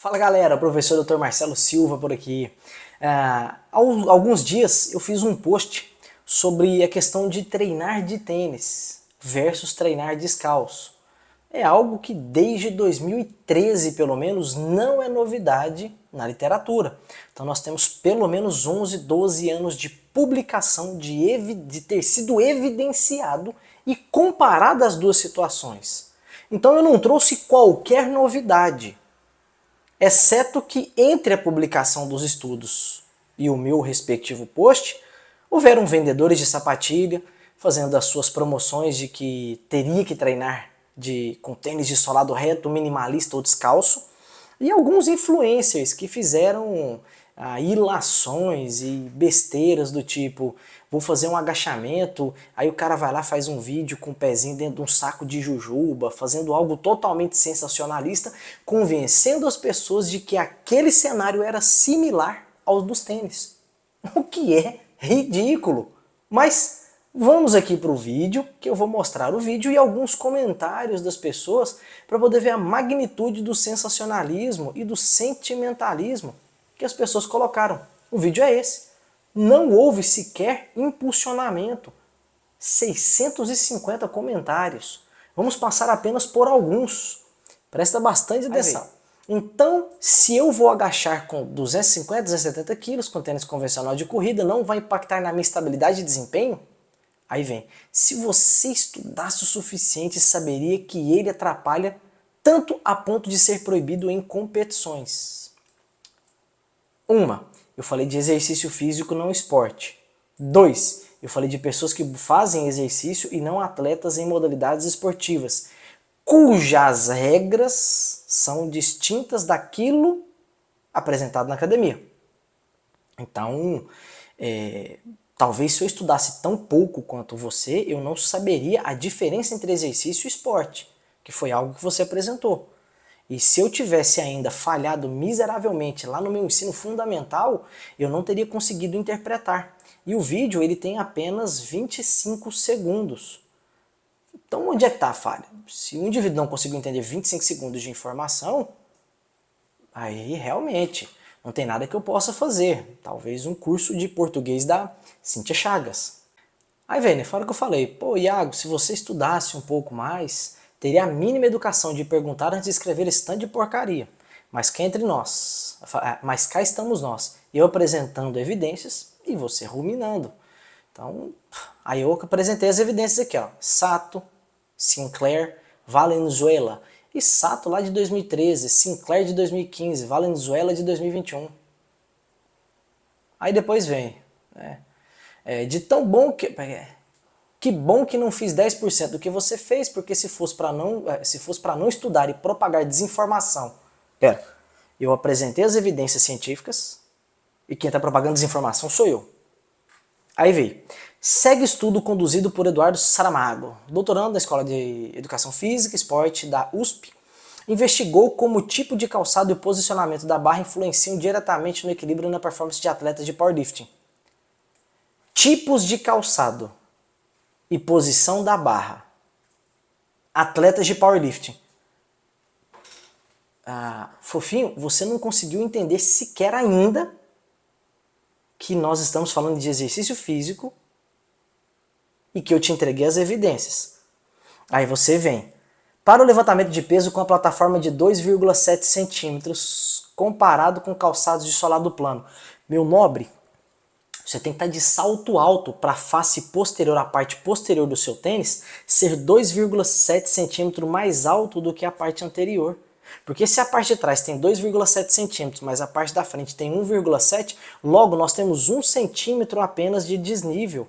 Fala galera, professor Dr. Marcelo Silva por aqui. Há alguns dias eu fiz um post sobre a questão de treinar de tênis versus treinar descalço. É algo que desde 2013 pelo menos não é novidade na literatura. Então nós temos pelo menos 11, 12 anos de publicação de ter sido evidenciado e comparado as duas situações. Então eu não trouxe qualquer novidade. Exceto que entre a publicação dos estudos e o meu respectivo post, houveram vendedores de sapatilha fazendo as suas promoções de que teria que treinar com tênis de solado reto, minimalista ou descalço, e alguns influencers que fizeram ilações e besteiras do tipo: vou fazer um agachamento, aí o cara vai lá faz um vídeo com o pezinho dentro de um saco de jujuba, fazendo algo totalmente sensacionalista, convencendo as pessoas de que aquele cenário era similar aos dos tênis. O que é ridículo. Mas vamos aqui para o vídeo, que eu vou mostrar o vídeo e alguns comentários das pessoas para poder ver a magnitude do sensacionalismo e do sentimentalismo que as pessoas colocaram. O vídeo é esse. Não houve sequer impulsionamento. 650 comentários. Vamos passar apenas por alguns. Presta bastante atenção. Então, se eu vou agachar com 250, 270 quilos com tênis convencional de corrida, não vai impactar na minha estabilidade de desempenho? Aí vem, se você estudasse o suficiente, saberia que ele atrapalha tanto a ponto de ser proibido em competições. Eu falei de exercício físico, não esporte. 2, eu falei de pessoas que fazem exercício e não atletas em modalidades esportivas, cujas regras são distintas daquilo apresentado na academia. Então, talvez se eu estudasse tão pouco quanto você, eu não saberia a diferença entre exercício e esporte, que foi algo que você apresentou. E se eu tivesse ainda falhado miseravelmente lá no meu ensino fundamental, eu não teria conseguido interpretar. E o vídeo ele tem apenas 25 segundos. Então onde é que está a falha? Se o indivíduo não conseguiu entender 25 segundos de informação, aí realmente não tem nada que eu possa fazer. Talvez um curso de português da Cíntia Chagas. Aí vem, né? Fora que eu falei, pô Iago, se você estudasse um pouco mais, teria a mínima educação de perguntar antes de escrever esse tanto de porcaria. Mas cá entre nós, mas cá estamos nós, eu apresentando evidências e você ruminando. Então, aí eu apresentei as evidências aqui, ó. Sato, Sinclair, Valenzuela. E Sato lá de 2013, Sinclair de 2015, Valenzuela de 2021. Aí depois vem, né? De tão bom que bom que não fiz 10% do que você fez, porque se fosse para não estudar e propagar desinformação. Eu apresentei as evidências científicas e quem está propagando desinformação sou eu. Aí veio. Segue estudo conduzido por Eduardo Saramago, doutorando da Escola de Educação Física e Esporte da USP, investigou como o tipo de calçado e o posicionamento da barra influenciam diretamente no equilíbrio e na performance de atletas de powerlifting. Tipos de calçado e posição da barra. Atletas de powerlifting. Fofinho, você não conseguiu entender sequer ainda que nós estamos falando de exercício físico e que eu te entreguei as evidências. Aí você vem. Para o levantamento de peso com a plataforma de 2,7 centímetros comparado com calçados de solado plano. Meu nobre, você tem que estar de salto alto para a face posterior, a parte posterior do seu tênis, ser 2,7 centímetros mais alto do que a parte anterior. Porque se a parte de trás tem 2,7 centímetros, mas a parte da frente tem 1,7, logo nós temos 1 centímetro apenas de desnível.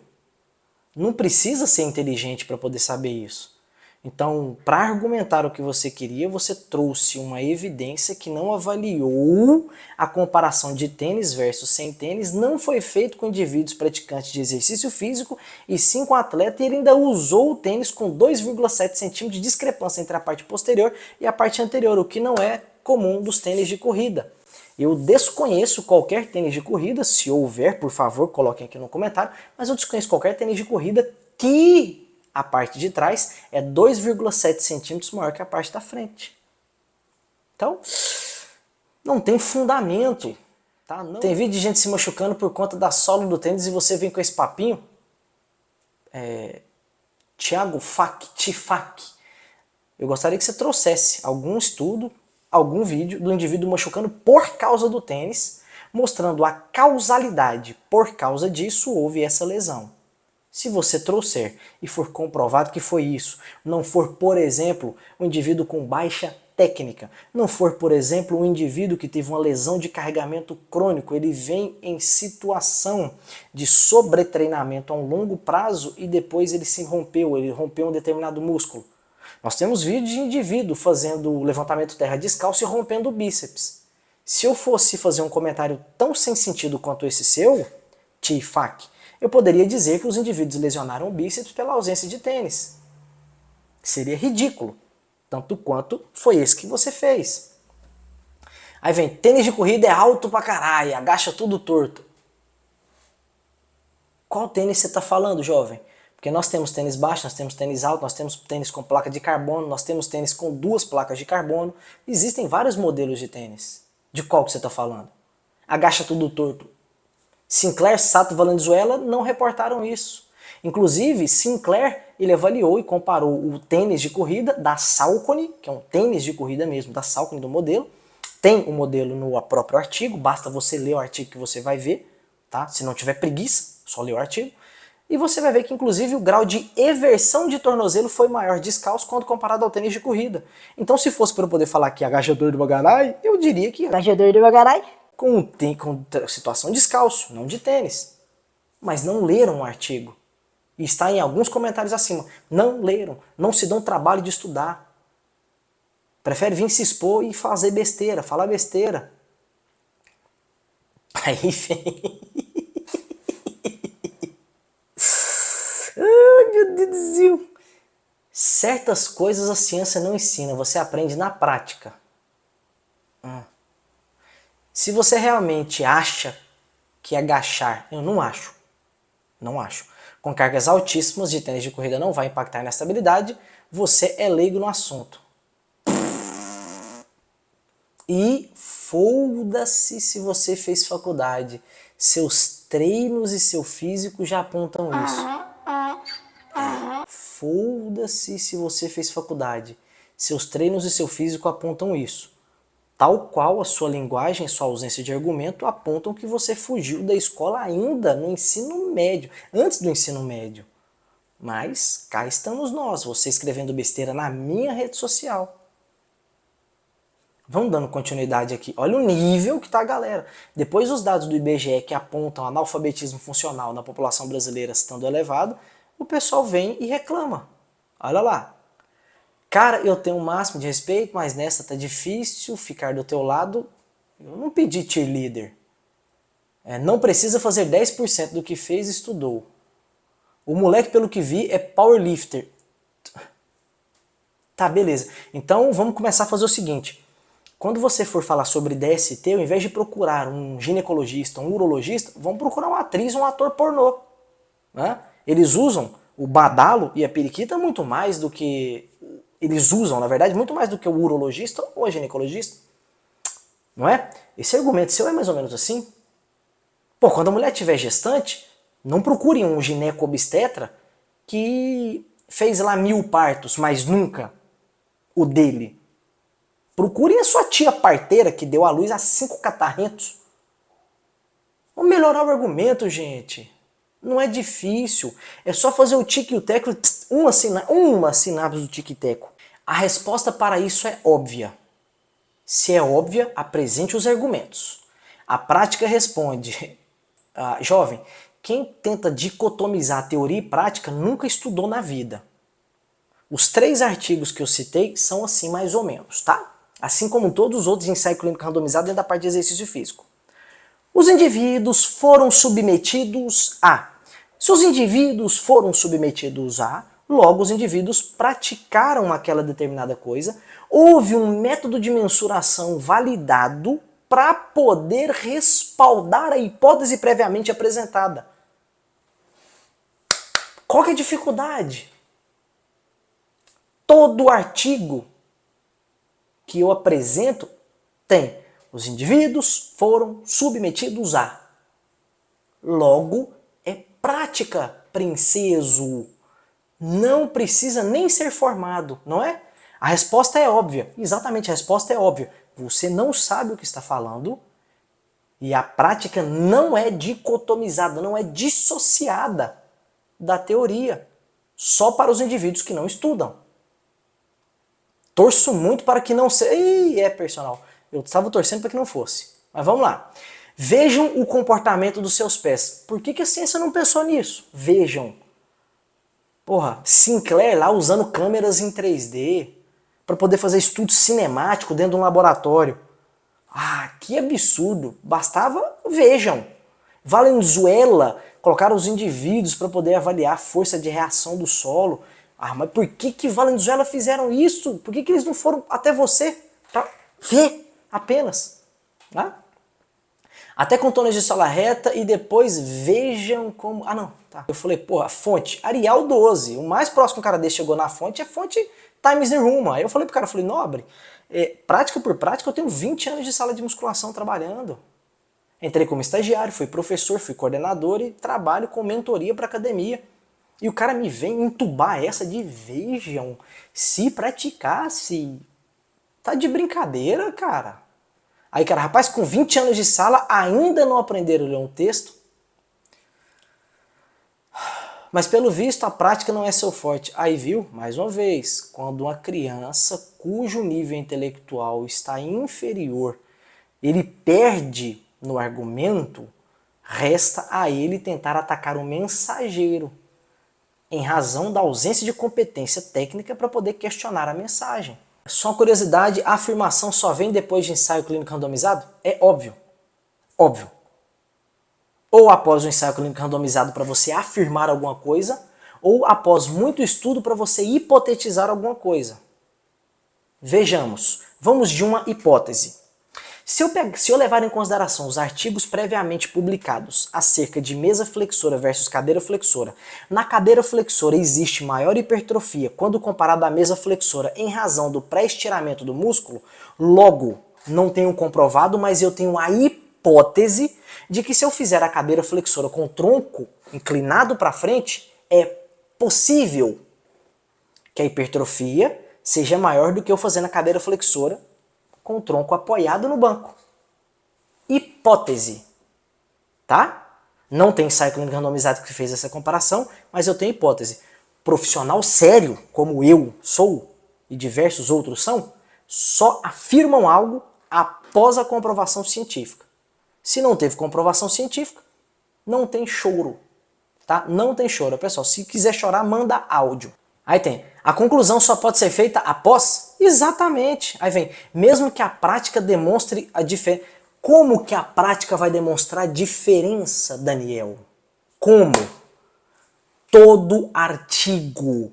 Não precisa ser inteligente para poder saber isso. Então, para argumentar o que você queria, você trouxe uma evidência que não avaliou a comparação de tênis versus sem tênis, não foi feito com indivíduos praticantes de exercício físico, e sim com atleta, e ele ainda usou o tênis com 2,7 centímetros de discrepância entre a parte posterior e a parte anterior, o que não é comum dos tênis de corrida. Eu desconheço qualquer tênis de corrida, se houver, por favor, coloquem aqui no comentário, mas eu desconheço qualquer tênis de corrida que a parte de trás é 2,7 centímetros maior que a parte da frente. Então, Não tem fundamento. Tá? Não. Tem vídeo de gente se machucando por conta da sola do tênis e você vem com esse papinho. Thiago Tifak. Eu gostaria que você trouxesse algum estudo, algum vídeo do indivíduo machucando por causa do tênis, mostrando a causalidade. Por causa disso houve essa lesão. Se você trouxer e for comprovado que foi isso, não for, por exemplo, um indivíduo com baixa técnica, não for, por exemplo, um indivíduo que teve uma lesão de carregamento crônico, ele vem em situação de sobretreinamento a um longo prazo e depois ele ele rompeu um determinado músculo. Nós temos vídeos de indivíduo fazendo levantamento terra descalço e rompendo o bíceps. Se eu fosse fazer um comentário tão sem sentido quanto esse seu, Tifak, eu poderia dizer que os indivíduos lesionaram o bíceps pela ausência de tênis. Seria ridículo, tanto quanto foi esse que você fez. Aí vem, tênis de corrida é alto pra caralho, agacha tudo torto. Qual tênis você está falando, jovem? Porque nós temos tênis baixo, nós temos tênis alto, nós temos tênis com placa de carbono, nós temos tênis com 2 placas de carbono. Existem vários modelos de tênis. De qual que você está falando? Agacha tudo torto. Sinclair, Sato e Valenzuela não reportaram isso. Inclusive, Sinclair ele avaliou e comparou o tênis de corrida da Saucony, que é um tênis de corrida mesmo, da Saucony do modelo. Tem o modelo no próprio artigo, basta você ler o artigo que você vai ver, tá? Se não tiver preguiça, só ler o artigo. E você vai ver que, inclusive, o grau de eversão de tornozelo foi maior descalço quando comparado ao tênis de corrida. Então, se fosse para eu poder falar que agachador do bagarai, eu diria que agachador do bagarai com situação descalço, não de tênis. Mas não leram o artigo. E está em alguns comentários acima. Não leram, não se dão trabalho de estudar. Prefere vir se expor e fazer besteira, falar besteira. Aí vem... Ai, meu Deus do céu. Certas coisas a ciência não ensina, você aprende na prática. Se você realmente acha que agachar, eu não acho. Não acho. Com cargas altíssimas de tênis de corrida não vai impactar na estabilidade, você é leigo no assunto. E foda-se se você fez faculdade. Seus treinos e seu físico já apontam isso. Foda-se se você fez faculdade. Seus treinos e seu físico apontam isso. Tal qual a sua linguagem e sua ausência de argumento apontam que você fugiu da escola ainda no ensino médio, antes do ensino médio. Mas cá estamos nós, você escrevendo besteira na minha rede social. Vamos dando continuidade aqui. Olha o nível que está a galera. Depois dos dados do IBGE que apontam analfabetismo funcional na população brasileira estando elevado, o pessoal vem e reclama. Olha lá. Cara, eu tenho o máximo de respeito, mas nessa tá difícil ficar do teu lado. Eu não pedi cheerleader. Não precisa fazer 10% do que fez e estudou. O moleque, pelo que vi, é powerlifter. Tá, beleza. Então vamos começar a fazer o seguinte. Quando você for falar sobre DST, ao invés de procurar um ginecologista, um urologista, vamos procurar uma atriz ou um ator pornô. Né? Eles usam o badalo e a periquita muito mais do que... Eles usam, na verdade, muito mais do que o urologista ou a ginecologista. Não é? Esse argumento seu é mais ou menos assim. Pô, quando a mulher estiver gestante, não procurem um gineco-obstetra que fez lá 1000 partos, mas nunca o dele. Procurem a sua tia parteira que deu à luz a 5 catarrentos. Vamos melhorar o argumento, gente. Não é difícil. É só fazer o tique e o teco, uma sinapse do tique e teco. A resposta para isso é óbvia. Se é óbvia, apresente os argumentos. A prática responde. Jovem, quem tenta dicotomizar teoria e prática nunca estudou na vida. Os 3 artigos que eu citei são assim mais ou menos, tá? Assim como todos os outros ensaios clínicos randomizados dentro da parte de exercício físico. Os indivíduos foram submetidos a. Se os indivíduos foram submetidos a, logo os indivíduos praticaram aquela determinada coisa, houve um método de mensuração validado para poder respaldar a hipótese previamente apresentada. Qual que é a dificuldade? Todo artigo que eu apresento tem Os indivíduos foram submetidos a. Logo, é prática, princeso. Não precisa nem ser formado, não é? A resposta é óbvia. Exatamente, a resposta é óbvia. Você não sabe o que está falando e a prática não é dicotomizada, não é dissociada da teoria. Só para os indivíduos que não estudam. Torço muito para que não seja... Ih, é personal. Eu estava torcendo para que não fosse. Mas vamos lá. Vejam o comportamento dos seus pés. Por que a ciência não pensou nisso? Vejam. Porra, Sinclair lá usando câmeras em 3D para poder fazer estudo cinemático dentro de um laboratório. Ah, que absurdo. Bastava, vejam. Valenzuela colocaram os indivíduos para poder avaliar a força de reação do solo. Ah, mas por que Valenzuela fizeram isso? Por que eles não foram até você para ver apenas? Né? Até com tônus de sola reta e depois vejam como... Ah não, tá. Eu falei, pô, a fonte, Arial 12. O mais próximo que o cara desse chegou na fonte é fonte Times New Roman. Aí eu falei pro cara, falei, nobre, prática por prática eu tenho 20 anos de sala de musculação trabalhando. Entrei como estagiário, fui professor, fui coordenador e trabalho com mentoria para academia. E o cara me vem entubar essa de vejam, se praticasse. Tá de brincadeira, cara. Aí, cara, rapaz, com 20 anos de sala ainda não aprenderam a ler um texto? Mas pelo visto a prática não é seu forte. Aí viu, mais uma vez, quando uma criança cujo nível intelectual está inferior, ele perde no argumento, resta a ele tentar atacar o mensageiro, em razão da ausência de competência técnica para poder questionar a mensagem. Só uma curiosidade, a afirmação só vem depois de ensaio clínico randomizado? É óbvio. Óbvio. Ou após o ensaio clínico randomizado para você afirmar alguma coisa, ou após muito estudo para você hipotetizar alguma coisa. Vejamos, vamos de uma hipótese. Se eu levar em consideração os artigos previamente publicados acerca de mesa flexora versus cadeira flexora, na cadeira flexora existe maior hipertrofia quando comparado à mesa flexora em razão do pré-estiramento do músculo, logo, não tenho comprovado, mas eu tenho a hipótese de que se eu fizer a cadeira flexora com o tronco inclinado para frente, é possível que a hipertrofia seja maior do que eu fazendo a cadeira flexora com o tronco apoiado no banco. Hipótese, tá? Não tem ensaio clínico randomizado que fez essa comparação, mas eu tenho hipótese. Profissional sério, como eu sou, e diversos outros são, só afirmam algo após a comprovação científica. Se não teve comprovação científica, não tem choro, tá? Não tem choro. Pessoal, se quiser chorar, manda áudio. Aí tem, a conclusão só pode ser feita após? Exatamente. Aí vem, mesmo que a prática demonstre a diferença. Como que a prática vai demonstrar a diferença, Daniel? Como? Todo artigo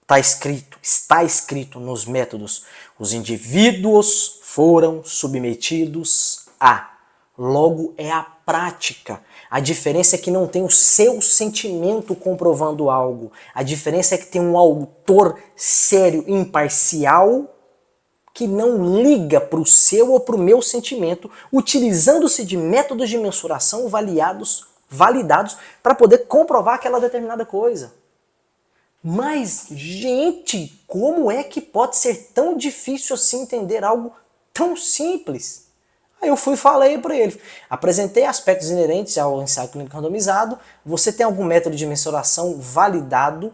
está escrito nos métodos. Os indivíduos foram submetidos a. Logo, é a prática. A diferença é que não tem o seu sentimento comprovando algo. A diferença é que tem um autor sério, imparcial, que não liga para o seu ou para o meu sentimento, utilizando-se de métodos de mensuração validados para poder comprovar aquela determinada coisa. Mas, gente, como é que pode ser tão difícil assim entender algo tão simples? Aí eu fui e falei para ele, apresentei aspectos inerentes ao ensaio clínico randomizado, você tem algum método de mensuração validado,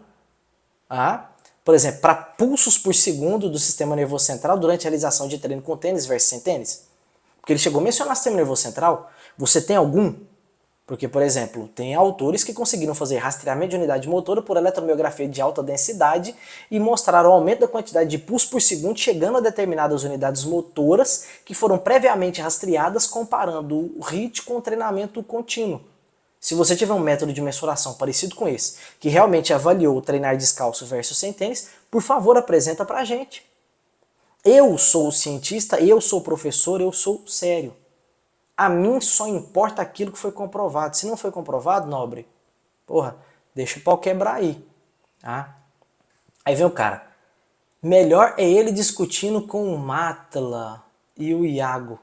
por exemplo, para pulsos por segundo do sistema nervoso central durante a realização de treino com tênis versus sem tênis? Porque ele chegou a mencionar o sistema nervoso central, você tem algum? Porque, por exemplo, tem autores que conseguiram fazer rastreamento de unidade motora por eletromiografia de alta densidade e mostraram o aumento da quantidade de pulso por segundo chegando a determinadas unidades motoras que foram previamente rastreadas comparando o HIIT com o treinamento contínuo. Se você tiver um método de mensuração parecido com esse, que realmente avaliou o treinar descalço versus sem tênis, por favor, apresenta pra gente. Eu sou cientista, eu sou professor, eu sou sério. A mim só importa aquilo que foi comprovado. Se não foi comprovado, nobre, porra, deixa o pau quebrar aí. Tá? Aí vem o cara. Melhor é ele discutindo com o Matla e o Iago.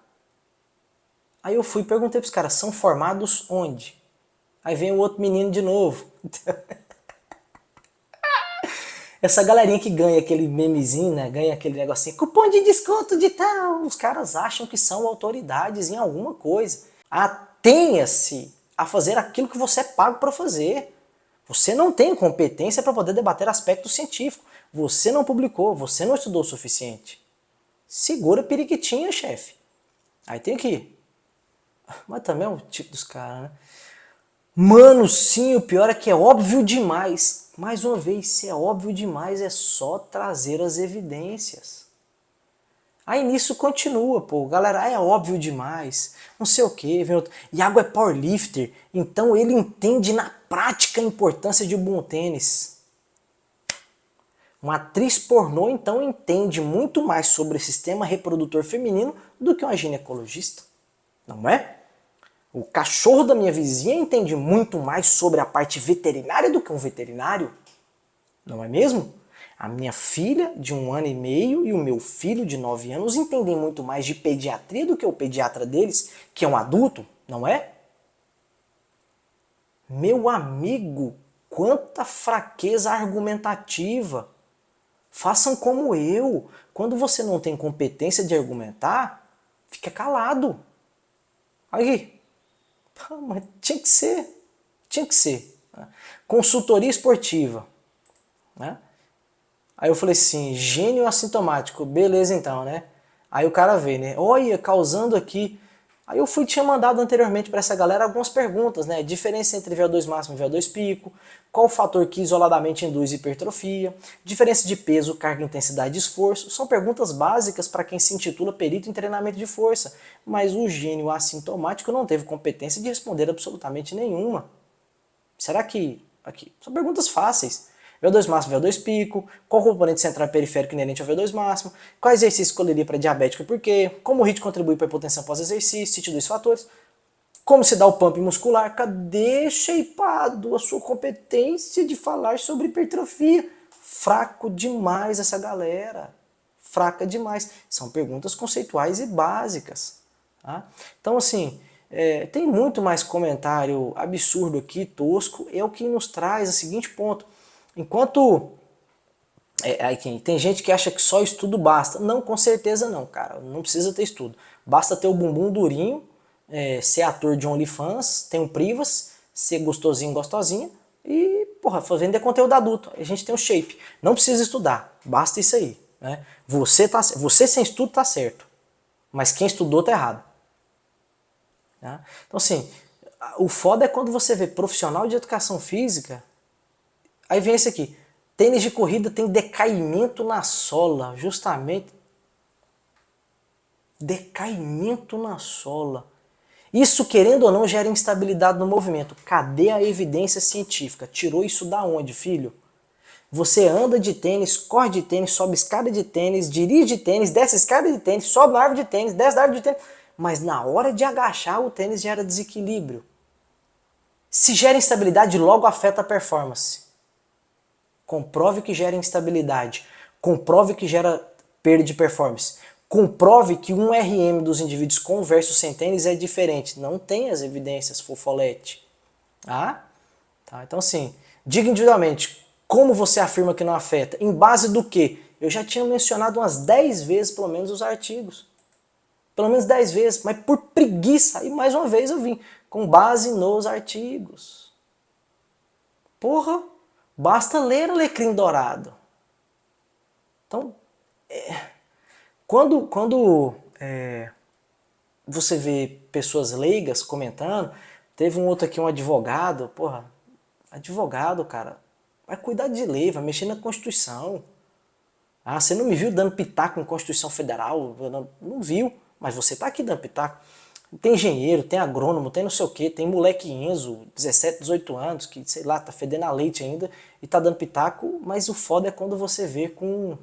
Aí eu fui e perguntei pros caras, são formados onde? Aí vem o outro menino de novo. Essa galerinha que ganha aquele memezinho, né? Ganha aquele negocinho, cupom de desconto de tal. Os caras acham que são autoridades em alguma coisa. Atenha-se a fazer aquilo que você é pago para fazer. Você não tem competência para poder debater aspecto científico. Você não publicou, você não estudou o suficiente. Segura a periquitinha, chefe. Aí tem que ir. Mas também é o tipo dos caras, né? Mano, sim, o pior é que é óbvio demais. Mais uma vez, se é óbvio demais, é só trazer as evidências. Aí nisso continua, pô, galera, é óbvio demais, não sei o que, vem outro. Iago é powerlifter, então ele entende na prática a importância de um bom tênis. Uma atriz pornô, então, entende muito mais sobre o sistema reprodutor feminino do que uma ginecologista, não é? O cachorro da minha vizinha entende muito mais sobre a parte veterinária do que um veterinário, não é mesmo? A minha filha de 1 ano e meio e o meu filho de 9 anos entendem muito mais de pediatria do que o pediatra deles, que é um adulto, não é? Meu amigo, quanta fraqueza argumentativa! Façam como eu. Quando você não tem competência de argumentar, fica calado. Aí, mas tinha que ser. Tinha que ser. Consultoria esportiva. Né? Aí eu falei assim, gênio assintomático, beleza então, né? Aí o cara vê, né? Olha, causando aqui. Aí eu tinha mandado anteriormente para essa galera algumas perguntas, né? Diferença entre VO2 máximo e VO2 pico, qual o fator que isoladamente induz hipertrofia, diferença de peso, carga, intensidade e esforço. São perguntas básicas para quem se intitula perito em treinamento de força, mas o gênio assintomático não teve competência de responder absolutamente nenhuma. Será que... Aqui, são perguntas fáceis. VO2 máximo, VO2 pico, qual componente central e periférico inerente ao VO2 máximo, qual exercício escolheria para diabético e por quê, como o HIIT contribui para a hipotensão pós-exercício, cite dois fatores, como se dá o pump muscular, cadê, shapeado, a sua competência de falar sobre hipertrofia? Fraco demais essa galera, fraca demais. São perguntas conceituais e básicas. Tá? Então assim, tem muito mais comentário absurdo aqui, tosco, é o que nos traz o seguinte ponto. Enquanto tem gente que acha que só estudo basta. Não, com certeza não, cara. Não precisa ter estudo. Basta ter o bumbum durinho, ser ator de OnlyFans, ter um Privas, ser gostosinho, gostosinha e, porra, vender conteúdo adulto. A gente tem o shape. Não precisa estudar. Basta isso aí. Né? Você sem estudo tá certo. Mas quem estudou tá errado. Tá? Então assim, o foda é quando você vê profissional de educação física. Aí vem esse aqui. Tênis de corrida tem decaimento na sola, justamente. Decaimento na sola. Isso, querendo ou não, gera instabilidade no movimento. Cadê a evidência científica? Tirou isso da onde, filho? Você anda de tênis, corre de tênis, sobe escada de tênis, dirige de tênis, desce escada de tênis, sobe na árvore de tênis, desce da árvore de tênis. Mas na hora de agachar, o tênis gera desequilíbrio. Se gera instabilidade, logo afeta a performance. Comprove que gera instabilidade. Comprove que gera perda de performance. Comprove que um RM dos indivíduos com versus sem tênis é diferente. Não tem as evidências, fofolete. Tá? Então assim, diga individualmente, como você afirma que não afeta? Em base do quê? Eu já tinha mencionado umas 10 vezes, pelo menos, os artigos. Pelo menos 10 vezes, mas por preguiça. E mais uma vez eu vim, com base nos artigos. Porra! Basta ler Alecrim Dourado. Então, quando você vê pessoas leigas comentando, teve um outro aqui, um advogado, porra, advogado, cara, vai cuidar de lei, vai mexer na Constituição. Ah, você não me viu dando pitaco em Constituição Federal? Não viu, mas você tá aqui dando pitaco. Tem engenheiro, tem agrônomo, tem não sei o que, tem moleque Enzo, 17, 18 anos, que sei lá, tá fedendo a leite ainda e tá dando pitaco, mas o foda é quando você vê com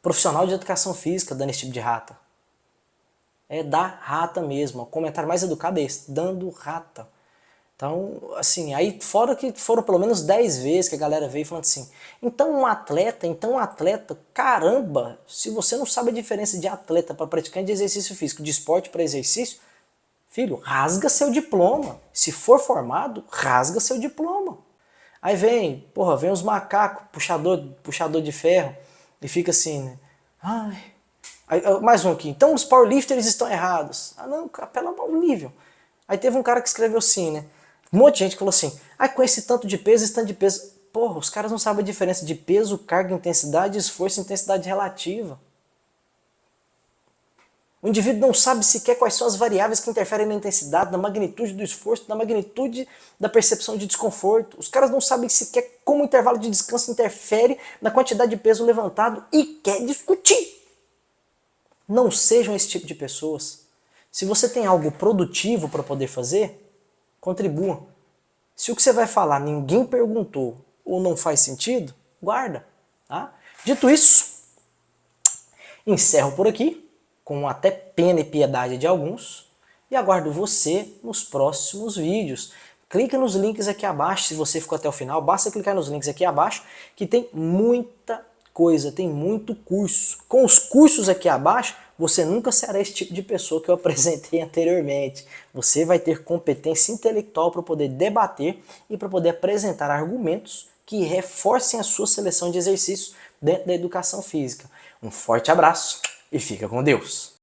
profissional de educação física dando esse tipo de rata. É dar rata mesmo, o comentário mais educado é esse, dando rata. Então, assim, aí fora que foram pelo menos 10 vezes que a galera veio falando assim, então um atleta, caramba, se você não sabe a diferença de atleta para praticante de exercício físico, de esporte para exercício, filho, rasga seu diploma. Se for formado, rasga seu diploma. Aí vem, porra, vem os macacos, puxador de ferro, e fica assim, né? Ai. Aí, mais um aqui. Então os powerlifters estão errados. Ah não, apela ao nível. Aí teve um cara que escreveu assim, né? Um monte de gente falou assim, ah, com esse tanto de peso, esse tanto de peso. Porra, os caras não sabem a diferença de peso, carga, intensidade, esforço e intensidade relativa. O indivíduo não sabe sequer quais são as variáveis que interferem na intensidade, na magnitude do esforço, na magnitude da percepção de desconforto. Os caras não sabem sequer como o intervalo de descanso interfere na quantidade de peso levantado e quer discutir. Não sejam esse tipo de pessoas. Se você tem algo produtivo para poder fazer, contribua. Se o que você vai falar ninguém perguntou ou não faz sentido, guarda. Tá? Dito isso, encerro por aqui, com até pena e piedade de alguns, e aguardo você nos próximos vídeos. Clique nos links aqui abaixo, se você ficou até o final, basta clicar nos links aqui abaixo, que tem muita coisa, tem muito curso. Com os cursos aqui abaixo, você nunca será esse tipo de pessoa que eu apresentei anteriormente. Você vai ter competência intelectual para poder debater e para poder apresentar argumentos que reforcem a sua seleção de exercícios dentro da educação física. Um forte abraço e fica com Deus!